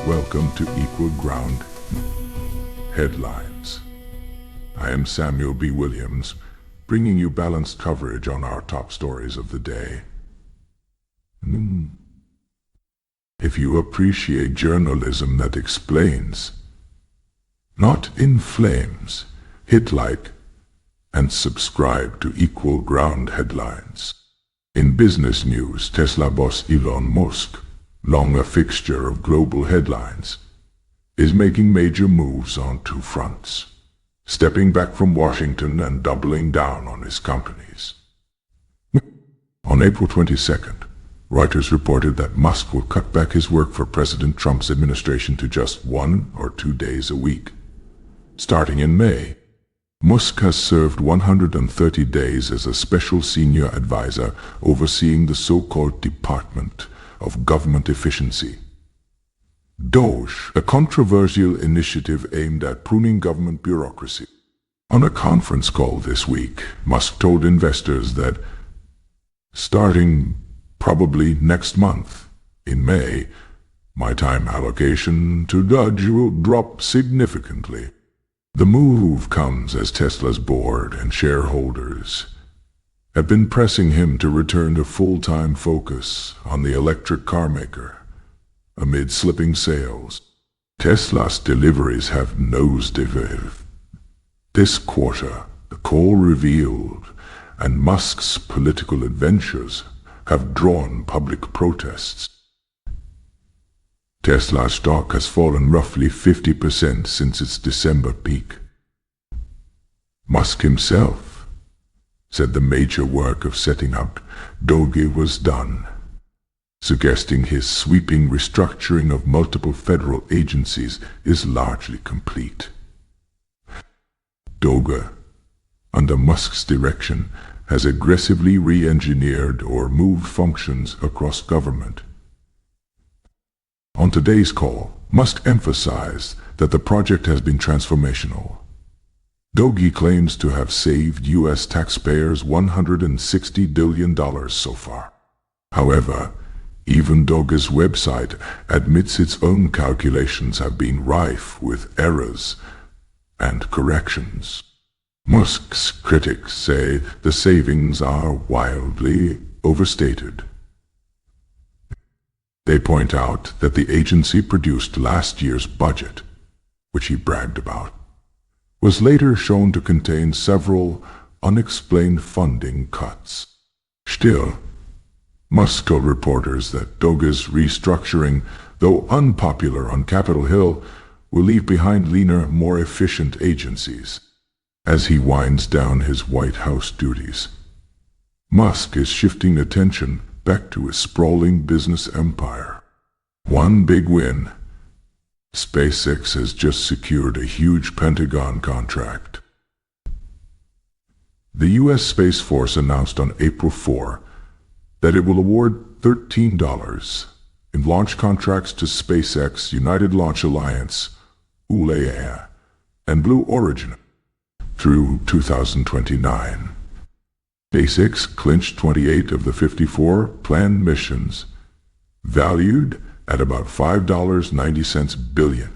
Welcome to Equal Ground Headlines. I am Samuel B. Williams, bringing you balanced coverage on our top stories of the day. If you appreciate journalism that explains, not inflames, hit like and subscribe to Equal Ground Headlines. In business news, Tesla boss Elon Musk, long a fixture of global headlines, is making major moves on two fronts, stepping back from Washington and doubling down on his companies. On April 22nd, Reuters reported that Musk will cut back his work for President Trump's administration to just 1 or 2 days a week. Starting in May, Musk has served 130 days as a special senior advisor overseeing the so-called Department of Government Efficiency. DOGE, a controversial initiative aimed at pruning government bureaucracy. On a conference call this week, Musk told investors that starting probably next month, in May, my time allocation to DOGE will drop significantly. The move comes as Tesla's board and shareholders have been pressing him to return to full-time focus on the electric car maker. Amid slipping sales, Tesla's deliveries have nosedived. This quarter, the call revealed, and Musk's political adventures have drawn public protests. Tesla's stock has fallen roughly 50% since its December peak. Musk himself said the major work of setting up DOGE was done, suggesting his sweeping restructuring of multiple federal agencies is largely complete. DOGE, under Musk's direction, has aggressively re-engineered or moved functions across government. On today's call, Musk emphasized that the project has been transformational. DOGE claims to have saved U.S. taxpayers $160 billion so far. However, even DOGE's website admits its own calculations have been rife with errors and corrections. Musk's critics say the savings are wildly overstated. They point out that the agency produced last year's budget, which he bragged about, was later shown to contain several unexplained funding cuts. Still, Musk told reporters that DOGE's restructuring, though unpopular on Capitol Hill, will leave behind leaner, more efficient agencies. As he winds down his White House duties, Musk is shifting attention back to his sprawling business empire. One big win: SpaceX has just secured a huge Pentagon contract. The U.S. Space Force announced on April 4 that it will award $13 in launch contracts to SpaceX, United Launch Alliance, ULA, and Blue Origin through 2029. SpaceX clinched 28 of the 54 planned missions, valued at about $5.90 billion,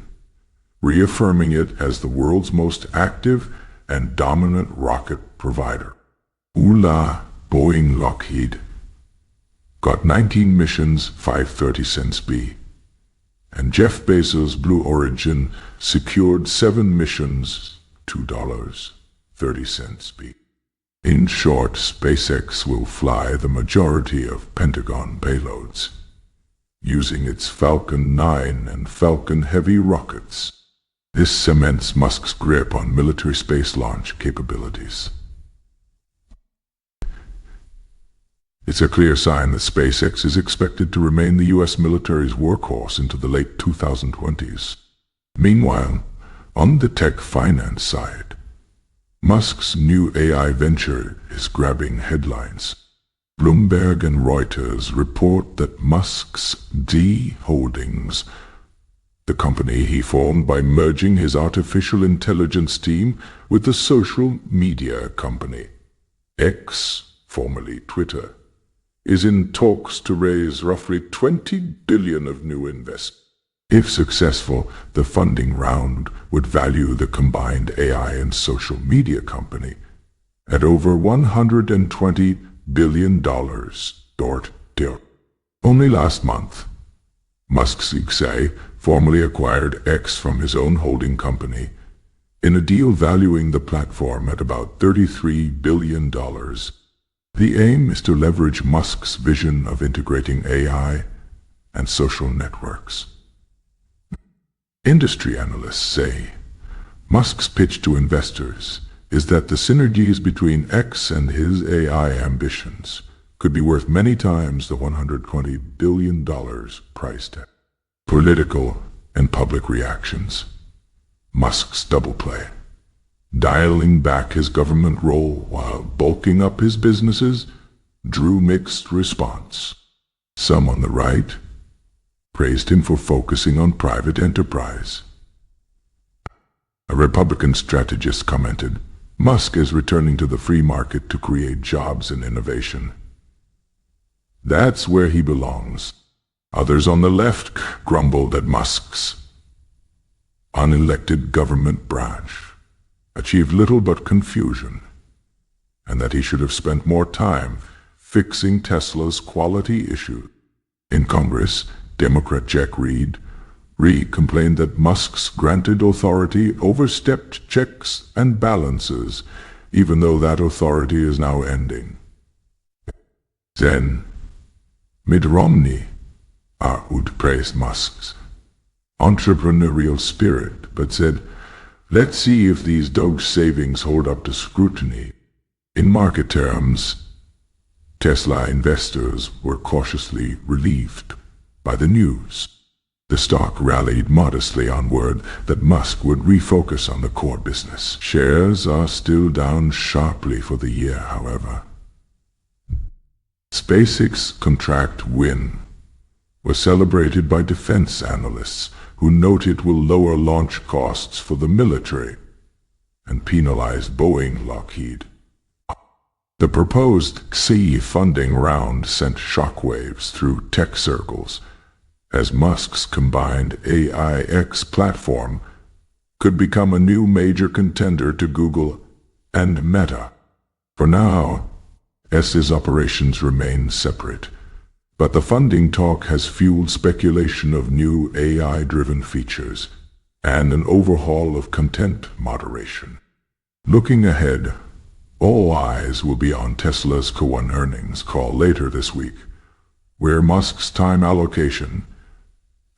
reaffirming it as the world's most active and dominant rocket provider. ULA, Boeing Lockheed, got 19 missions, $5.30 B, and Jeff Bezos' Blue Origin secured 7 missions, $2.30 B. In short, SpaceX will fly the majority of Pentagon payloads, using its Falcon 9 and Falcon Heavy rockets. This cements Musk's grip on military space launch capabilities. It's a clear sign that SpaceX is expected to remain the U.S. military's workhorse into the late 2020s. Meanwhile, on the tech finance side, Musk's new AI venture is grabbing headlines. Bloomberg and Reuters report that Musk's D Holdings, the company he formed by merging his artificial intelligence team with the social media company X, formerly Twitter, is in talks to raise roughly $20 billion of new investment. If successful, the funding round would value the combined AI and social media company at over $120 billion. Only last month, Musk's XA formally acquired X from his own holding company in a deal valuing the platform at about $33 billion. The aim is to leverage Musk's vision of integrating AI and social networks. Industry analysts say Musk's pitch to investors is that the synergies between X and his AI ambitions could be worth many times the $120 billion price tag. Political and public reactions. Musk's double play, dialing back his government role while bulking up his businesses, drew mixed response. Some on the right praised him for focusing on private enterprise. A Republican strategist commented, "Musk is returning to the free market to create jobs and innovation. That's where he belongs." Others on the left grumbled that Musk's unelected government branch achieved little but confusion, and that he should have spent more time fixing Tesla's quality issue. In Congress, Democrat Jack Reed complained that Musk's granted authority overstepped checks and balances, even though that authority is now ending. Then, Mitt Romney praised Musk's entrepreneurial spirit, but said, "Let's see if these DOGE savings hold up to scrutiny." In market terms, Tesla investors were cautiously relieved by the news. The stock rallied modestly on word that Musk would refocus on the core business. Shares are still down sharply for the year, however. SpaceX contract win was celebrated by defense analysts who note it will lower launch costs for the military and penalize Boeing Lockheed. The proposed XA funding round sent shockwaves through tech circles, as Musk's combined AI-X platform could become a new major contender to Google and Meta. For now, S's operations remain separate, but the funding talk has fueled speculation of new AI-driven features and an overhaul of content moderation. Looking ahead, all eyes will be on Tesla's Q1 earnings call later this week, where Musk's time allocation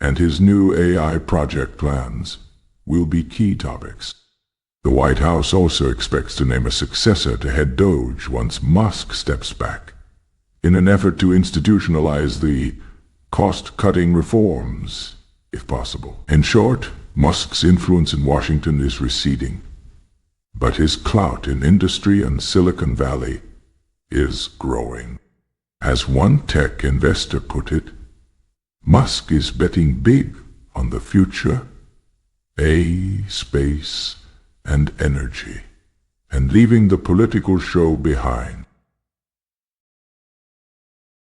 and his new AI project plans will be key topics. The White House also expects to name a successor to head DOGE once Musk steps back, in an effort to institutionalize the cost-cutting reforms, if possible. In short, Musk's influence in Washington is receding, but his clout in industry and Silicon Valley is growing. As one tech investor put it, Musk is betting big on the future, space, and energy, and leaving the political show behind.